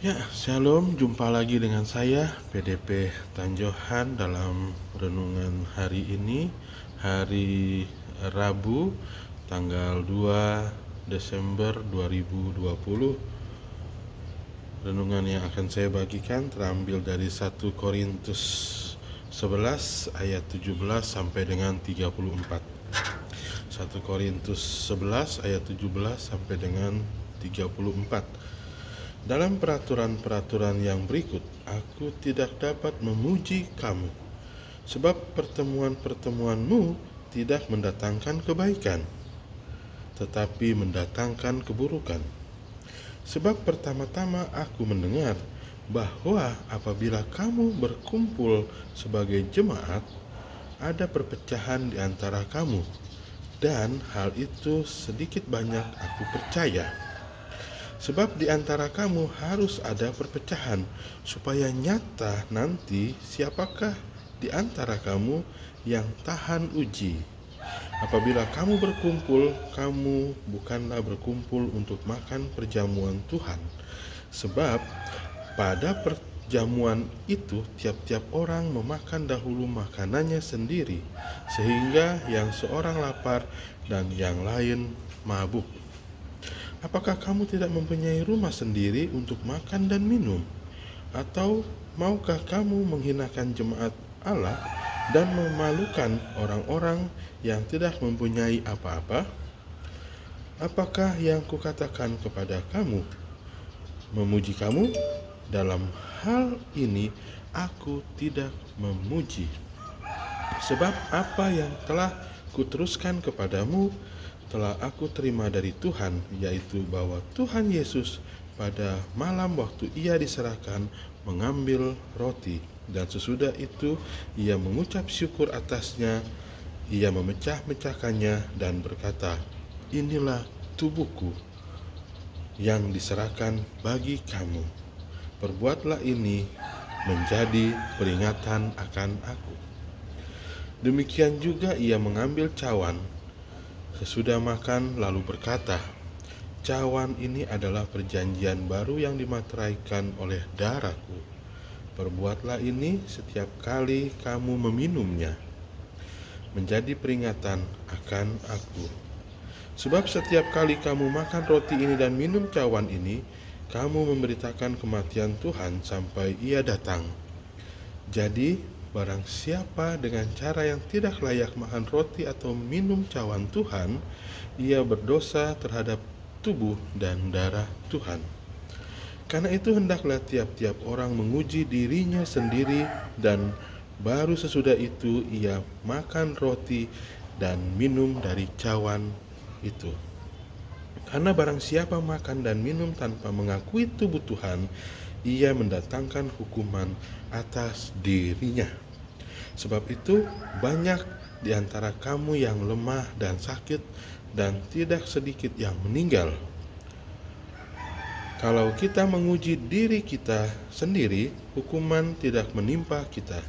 Ya, shalom, jumpa lagi dengan saya PDP Tanjohan dalam renungan hari ini, hari Rabu, tanggal 2 Desember 2020. Renungan yang akan saya bagikan terambil dari 1 Korintus 11 ayat 17 sampai dengan 34. 1 Korintus 11 ayat 17 sampai dengan 34. Dalam peraturan-peraturan yang berikut, aku tidak dapat memuji kamu, sebab pertemuan-pertemuanmu tidak mendatangkan kebaikan, tetapi mendatangkan keburukan. Sebab pertama-tama aku mendengar bahwa apabila kamu berkumpul sebagai jemaat, ada perpecahan di antara kamu, dan hal itu sedikit banyak aku percaya. Sebab di antara kamu harus ada perpecahan, supaya nyata nanti siapakah di antara kamu yang tahan uji. Apabila kamu berkumpul, kamu bukanlah berkumpul untuk makan perjamuan Tuhan. Sebab pada perjamuan itu tiap-tiap orang memakan dahulu makanannya sendiri, sehingga yang seorang lapar dan yang lain mabuk. Apakah kamu tidak mempunyai rumah sendiri untuk makan dan minum? Atau maukah kamu menghinakan jemaat Allah dan memalukan orang-orang yang tidak mempunyai apa-apa? Apakah yang kukatakan kepada kamu memuji kamu? Dalam hal ini aku tidak memuji. Sebab apa yang telah kuteruskan kepadamu telah aku terima dari Tuhan, yaitu bahwa Tuhan Yesus pada malam waktu ia diserahkan mengambil roti, dan sesudah itu ia mengucap syukur atasnya, ia memecah-mecahkannya dan berkata, "Inilah tubuhku yang diserahkan bagi kamu. Perbuatlah ini menjadi peringatan akan aku." Demikian juga ia mengambil cawan sesudah makan lalu berkata, "Cawan ini adalah perjanjian baru yang dimateraikan oleh darahku. Perbuatlah ini setiap kali kamu meminumnya, menjadi peringatan akan aku. Sebab setiap kali kamu makan roti ini dan minum cawan ini, kamu memberitakan kematian Tuhan sampai ia datang. Jadi, barang siapa dengan cara yang tidak layak makan roti atau minum cawan Tuhan, ia berdosa terhadap tubuh dan darah Tuhan. Karena itu hendaklah tiap-tiap orang menguji dirinya sendiri, dan baru sesudah itu ia makan roti dan minum dari cawan itu. Karena barang siapa makan dan minum tanpa mengakui tubuh Tuhan, ia mendatangkan hukuman atas dirinya. Sebab itu banyak di antara kamu yang lemah dan sakit, dan tidak sedikit yang meninggal. Kalau kita menguji diri kita sendiri, hukuman tidak menimpa kita.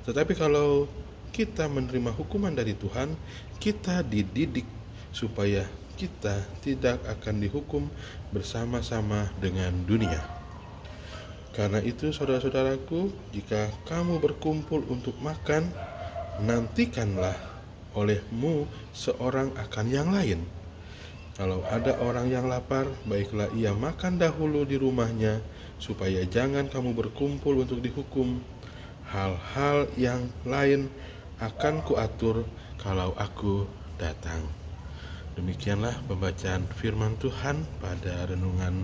Tetapi kalau kita menerima hukuman dari Tuhan, kita dididik supaya kita tidak akan dihukum bersama-sama dengan dunia. Karena itu, saudara-saudaraku, jika kamu berkumpul untuk makan, nantikanlah olehmu seorang akan yang lain. Kalau ada orang yang lapar, baiklah ia makan dahulu di rumahnya, supaya jangan kamu berkumpul untuk dihukum. Hal-hal yang lain akan kuatur kalau aku datang. Demikianlah pembacaan firman Tuhan pada renungan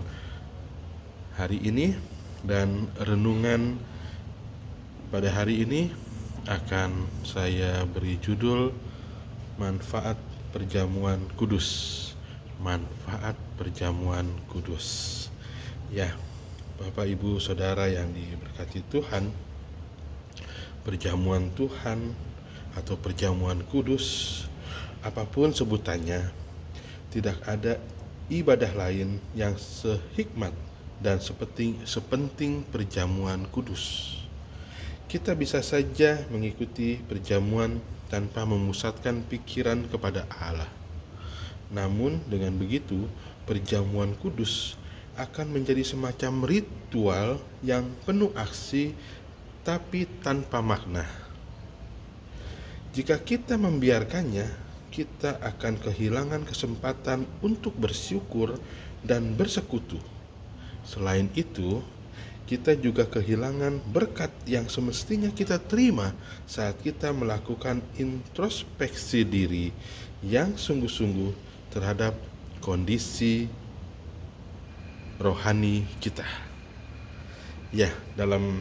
hari ini. Dan renungan pada hari ini akan saya beri judul Manfaat Perjamuan Kudus. Manfaat Perjamuan Kudus. Ya, Bapak Ibu Saudara yang diberkati Tuhan, perjamuan Tuhan atau perjamuan kudus, apapun sebutannya, tidak ada ibadah lain yang sehikmat dan sepenting perjamuan kudus. Kita bisa saja mengikuti perjamuan tanpa memusatkan pikiran kepada Allah. Namun dengan begitu, perjamuan kudus akan menjadi semacam ritual yang penuh aksi tapi tanpa makna. Jika kita membiarkannya, kita akan kehilangan kesempatan untuk bersyukur dan bersekutu. Selain itu, kita juga kehilangan berkat yang semestinya kita terima saat kita melakukan introspeksi diri yang sungguh-sungguh terhadap kondisi rohani kita. Ya, dalam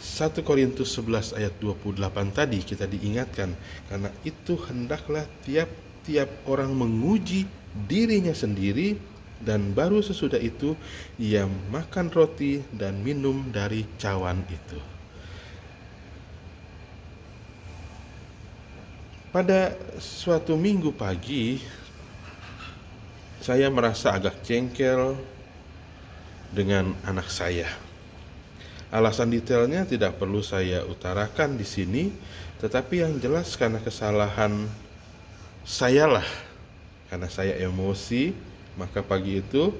1 Korintus 11 ayat 28 tadi kita diingatkan, karena itu hendaklah tiap-tiap orang menguji dirinya sendiri, dan baru sesudah itu ia makan roti dan minum dari cawan itu. Pada suatu minggu pagi, saya merasa agak jengkel dengan anak saya. Alasan detailnya tidak perlu saya utarakan di sini, tetapi yang jelas karena kesalahan sayalah. Karena saya emosi, maka pagi itu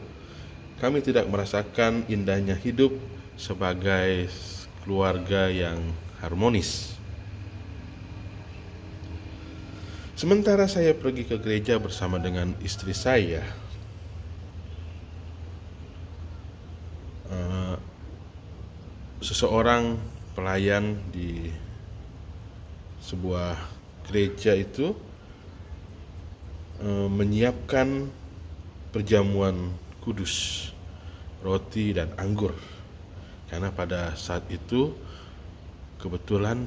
kami tidak merasakan indahnya hidup sebagai keluarga yang harmonis. Sementara saya pergi ke gereja bersama dengan istri saya, seseorang pelayan di sebuah gereja itu menyiapkan perjamuan kudus, roti dan anggur, karena pada saat itu kebetulan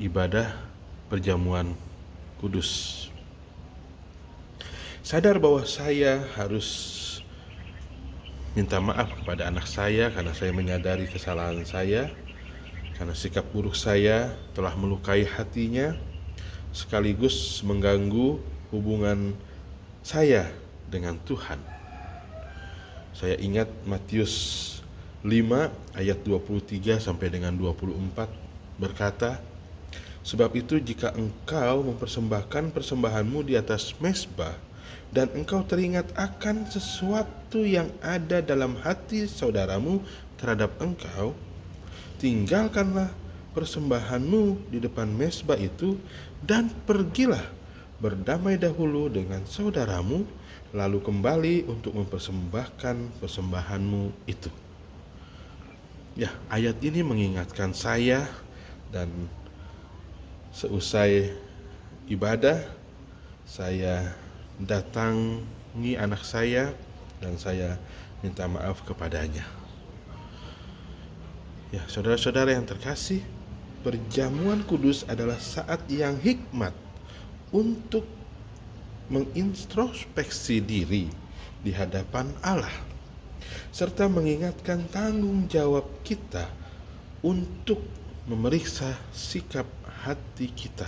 ibadah perjamuan kudus. Sadar bahwa saya harus minta maaf kepada anak saya karena saya menyadari kesalahan saya, karena sikap buruk saya telah melukai hatinya sekaligus mengganggu hubungan saya dengan Tuhan. Saya ingat Matius 5 ayat 23 sampai dengan 24 berkata, "Sebab itu jika engkau mempersembahkan persembahanmu di atas mezbah dan engkau teringat akan sesuatu yang ada dalam hati saudaramu terhadap engkau, tinggalkanlah persembahanmu di depan mezbah itu dan pergilah berdamai dahulu dengan saudaramu, lalu kembali untuk mempersembahkan persembahanmu itu." Ya, ayat ini mengingatkan saya, dan seusai ibadah saya datangi anak saya dan saya minta maaf kepadanya. Ya, saudara-saudara yang terkasih, perjamuan kudus adalah saat yang hikmat untuk mengintrospeksi diri di hadapan Allah, serta mengingatkan tanggung jawab kita untuk memeriksa sikap hati kita.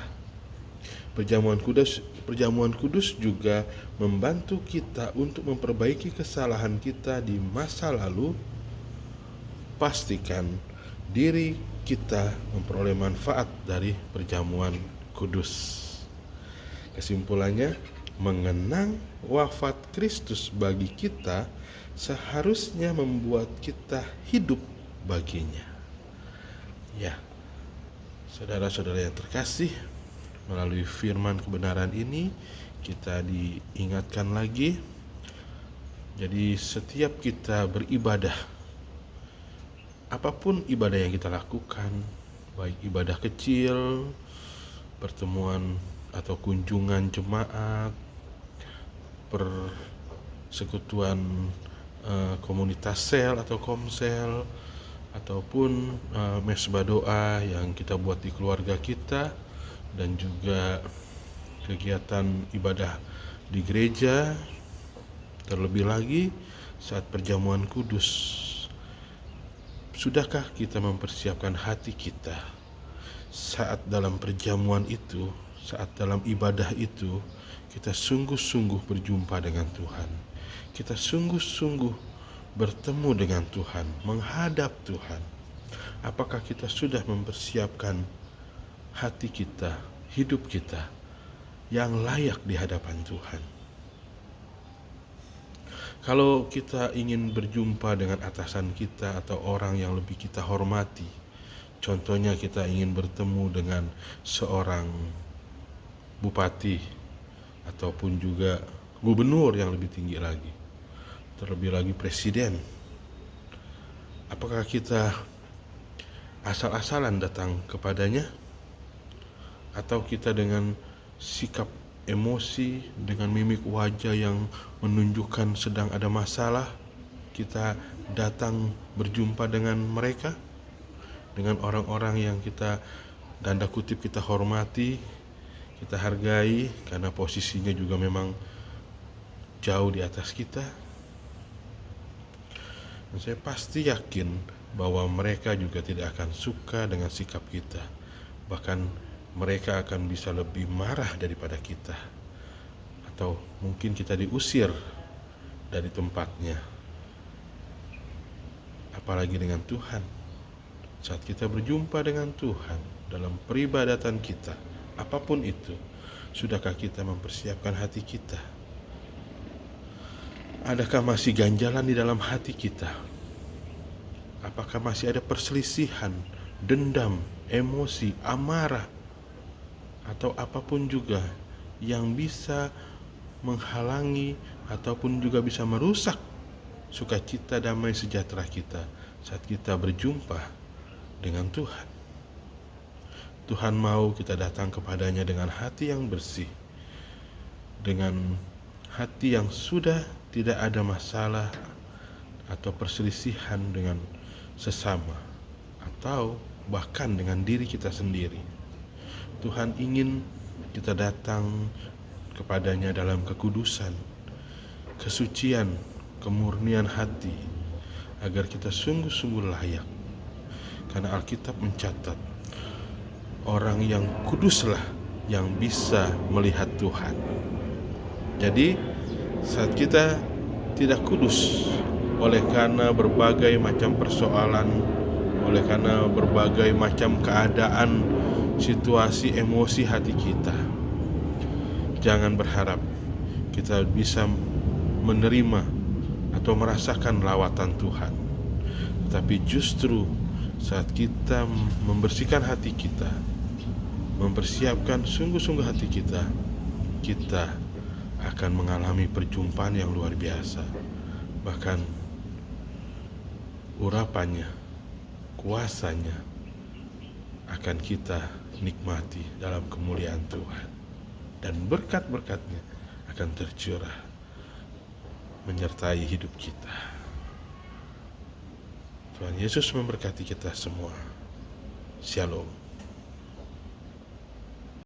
Perjamuan kudus juga membantu kita untuk memperbaiki kesalahan kita di masa lalu. Pastikan diri kita memperoleh manfaat dari perjamuan kudus. Kesimpulannya, mengenang wafat Kristus bagi kita seharusnya membuat kita hidup baginya. Ya, saudara-saudara yang terkasih, melalui firman kebenaran ini kita diingatkan lagi. Jadi setiap kita beribadah, apapun ibadah yang kita lakukan, baik ibadah kecil, pertemuan atau kunjungan jemaat, persekutuan komunitas sel atau komsel, ataupun mezbah doa yang kita buat di keluarga kita, dan juga kegiatan ibadah di gereja, terlebih lagi saat perjamuan kudus. Sudahkah kita mempersiapkan hati kita saat dalam perjamuan itu, saat dalam ibadah itu, kita sungguh-sungguh berjumpa dengan Tuhan, kita sungguh-sungguh bertemu dengan Tuhan, menghadap Tuhan? Apakah kita sudah mempersiapkan hati kita, hidup kita yang layak di hadapan Tuhan? Kalau kita ingin berjumpa dengan atasan kita atau orang yang lebih kita hormati, contohnya kita ingin bertemu dengan seorang bupati ataupun juga gubernur yang lebih tinggi lagi, terlebih lagi presiden, apakah kita asal-asalan datang kepadanya? Atau kita dengan sikap emosi, dengan mimik wajah yang menunjukkan sedang ada masalah, kita datang berjumpa dengan mereka, dengan orang-orang yang kita tanda kutip kita hormati, kita hargai karena posisinya juga memang jauh di atas kita. Dan saya pasti yakin bahwa mereka juga tidak akan suka dengan sikap kita. Bahkan mereka akan bisa lebih marah daripada kita, atau mungkin kita diusir dari tempatnya. Apalagi dengan Tuhan. Saat kita berjumpa dengan Tuhan dalam peribadatan kita, apapun itu, sudahkah kita mempersiapkan hati kita? Adakah masih ganjalan di dalam hati kita? Apakah masih ada perselisihan, dendam, emosi, amarah, atau apapun juga yang bisa menghalangi ataupun juga bisa merusak sukacita damai sejahtera kita saat kita berjumpa dengan Tuhan? Tuhan mau kita datang kepadanya dengan hati yang bersih, dengan hati yang sudah tidak ada masalah atau perselisihan dengan sesama atau bahkan dengan diri kita sendiri. Tuhan ingin kita datang kepadanya dalam kekudusan, kesucian, kemurnian hati, agar kita sungguh-sungguh layak. Karena Alkitab mencatat, orang yang kuduslah yang bisa melihat Tuhan. Jadi, saat kita tidak kudus oleh karena berbagai macam persoalan, oleh karena berbagai macam keadaan, situasi, emosi hati kita, jangan berharap kita bisa menerima atau merasakan lawatan Tuhan. Tetapi justru saat kita membersihkan hati kita, mempersiapkan sungguh-sungguh hati kita, kita akan mengalami perjumpaan yang luar biasa. Bahkan urapannya, kuasanya akan kita nikmati dalam kemuliaan Tuhan, dan berkat-berkatnya akan tercurah menyertai hidup kita. Tuhan Yesus memberkati kita semua. Shalom.